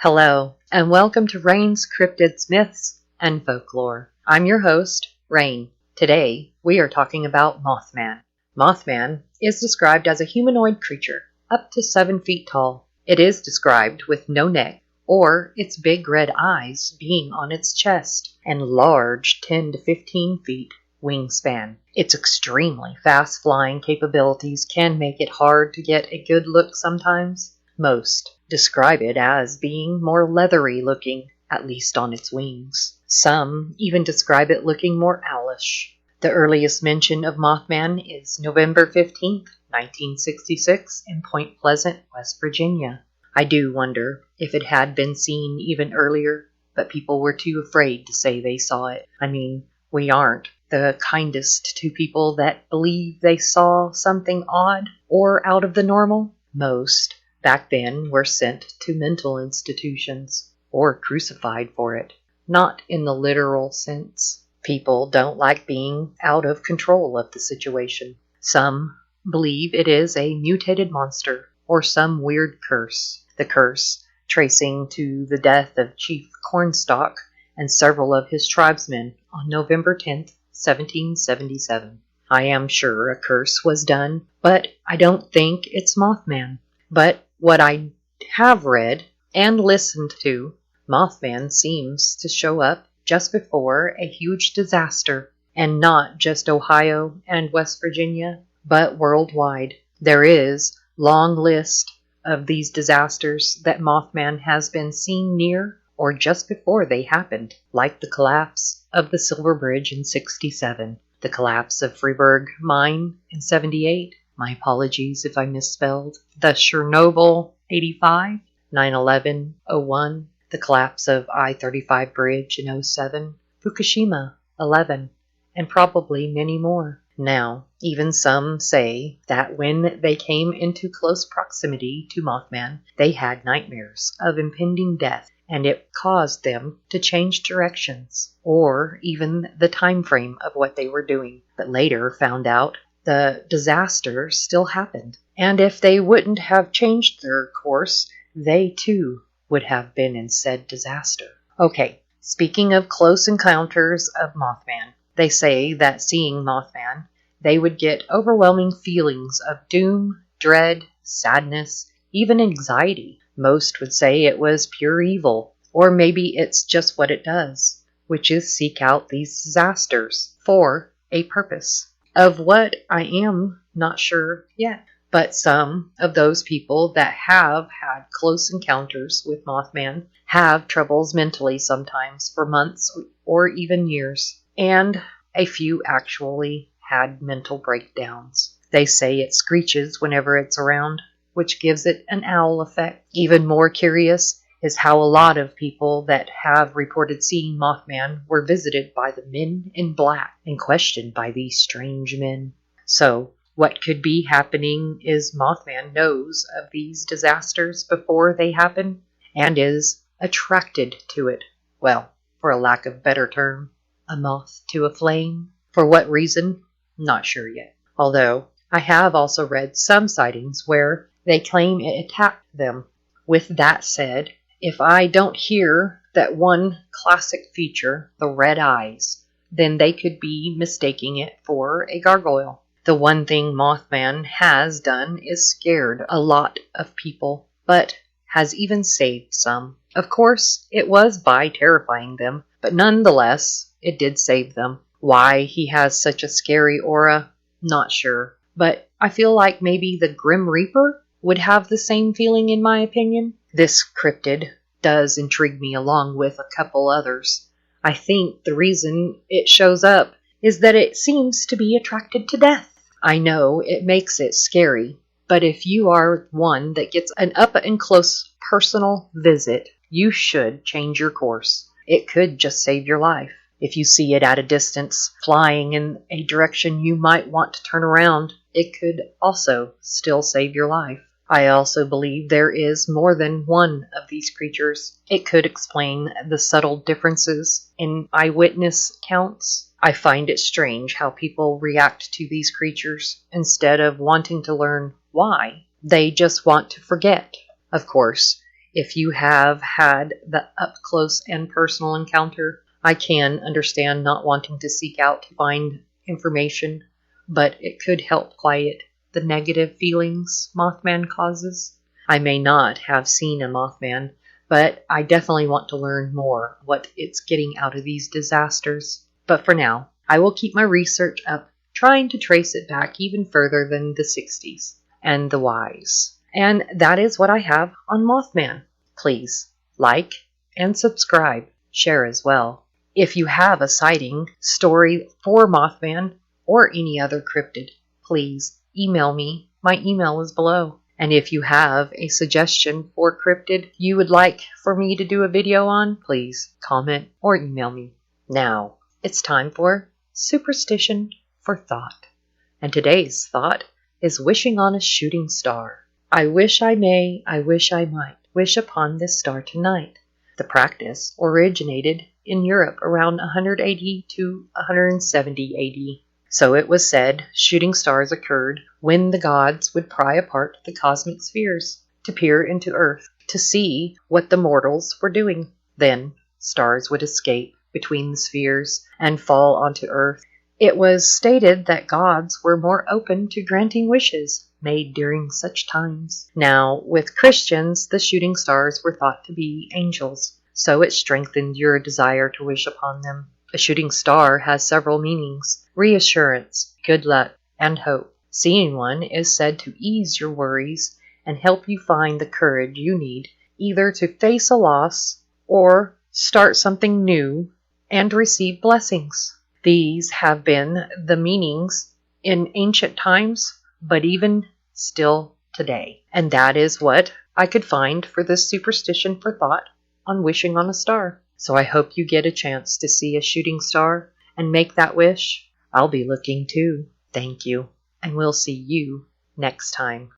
Hello, and welcome to Rain's Cryptids, Myths, and Folklore. I'm your host, Rain. Today, we are talking about Mothman. Mothman is described as a humanoid creature, up to 7 feet tall. It is described with no neck, or its big red eyes being on its chest, and large 10 to 15 feet wingspan. Its extremely fast flying capabilities can make it hard to get a good look sometimes. Most describe it as being more leathery looking, at least on its wings. Some even describe it looking more owlish. The earliest mention of Mothman is November 15th, 1966 in Point Pleasant, West Virginia. I do wonder if it had been seen even earlier, but people were too afraid to say they saw it. We aren't the kindest to people that believe they saw something odd or out of the normal. Most back then were sent to mental institutions or crucified for it, not in the literal sense. People don't like being out of control of the situation. Some believe it is a mutated monster or some weird curse. The curse tracing to the death of Chief Cornstalk and several of his tribesmen on November 10th, 1777. I am sure a curse was done, but I don't think it's Mothman. But what I have read and listened to, Mothman seems to show up just before a huge disaster, and not just Ohio and West Virginia, but worldwide. There is a long list of these disasters that Mothman has been seen near or just before they happened, like the collapse of the Silver Bridge in 67, the collapse of Freiburg Mine in 78, my apologies if I misspelled, the Chernobyl 85, 9/11 01, the collapse of I-35 Bridge in 07, Fukushima 11, and probably many more. Now, even some say that when they came into close proximity to Mothman, they had nightmares of impending death, and it caused them to change directions, or even the time frame of what they were doing, but later found out the disaster still happened, and if they wouldn't have changed their course, they too would have been in said disaster. Okay, speaking of close encounters of Mothman, they say that seeing Mothman, they would get overwhelming feelings of doom, dread, sadness, even anxiety. Most would say it was pure evil, or maybe it's just what it does, which is seek out these disasters for a purpose. Of what I am not sure yet, but some of those people that have had close encounters with Mothman have troubles mentally sometimes for months or even years, and a few actually had mental breakdowns. They say it screeches whenever it's around, which gives it an owl effect. Even more curious is how a lot of people that have reported seeing Mothman were visited by the men in black and questioned by these strange men. So, what could be happening is Mothman knows of these disasters before they happen and is attracted to it. Well, for a lack of a better term, a moth to a flame. For what reason? Not sure yet. Although, I have also read some sightings where they claim it attacked them. With that said, if I don't hear that one classic feature, the red eyes, then they could be mistaking it for a gargoyle. The one thing Mothman has done is scared a lot of people, but has even saved some. Of course, it was by terrifying them, but nonetheless, it did save them. Why he has such a scary aura, not sure. But I feel like maybe the Grim Reaper would have the same feeling in my opinion. This cryptid does intrigue me along with a couple others. I think the reason it shows up is that it seems to be attracted to death. I know it makes it scary, but if you are one that gets an up-and-close personal visit, you should change your course. It could just save your life. If you see it at a distance, flying in a direction you might want to turn around, it could also still save your life. I also believe there is more than one of these creatures. It could explain the subtle differences in eyewitness counts. I find it strange how people react to these creatures instead of wanting to learn why. They just want to forget. Of course, If you have had the up-close and personal encounter, I can understand not wanting to seek out to find information, but it could help quiet the negative feelings Mothman causes. I may not have seen a Mothman, but I definitely want to learn more what it's getting out of these disasters. But for now, I will keep my research up, trying to trace it back even further than the 60s and the whys. And that is what I have on Mothman. Please like and subscribe, share as well. If you have a sighting, story for Mothman, or any other cryptid, please email me. My email is below. And if you have a suggestion for cryptid you would like for me to do a video on, please comment or email me. Now, it's time for Superstition for Thought. And today's thought is wishing on a shooting star. I wish I may, I wish I might, wish upon this star tonight. The practice originated in Europe around 180 to 170 AD. So it was said shooting stars occurred when the gods would pry apart the cosmic spheres to peer into Earth to see what the mortals were doing. Then stars would escape between the spheres and fall onto Earth. It was stated that gods were more open to granting wishes made during such times. Now, with Christians, the shooting stars were thought to be angels, so it strengthened your desire to wish upon them. A shooting star has several meanings: reassurance, good luck, and hope. Seeing one is said to ease your worries and help you find the courage you need either to face a loss or start something new and receive blessings. These have been the meanings in ancient times, but even still today. And that is what I could find for this superstition for thought on wishing on a star. So I hope you get a chance to see a shooting star and make that wish. I'll be looking too. Thank you. And we'll see you next time.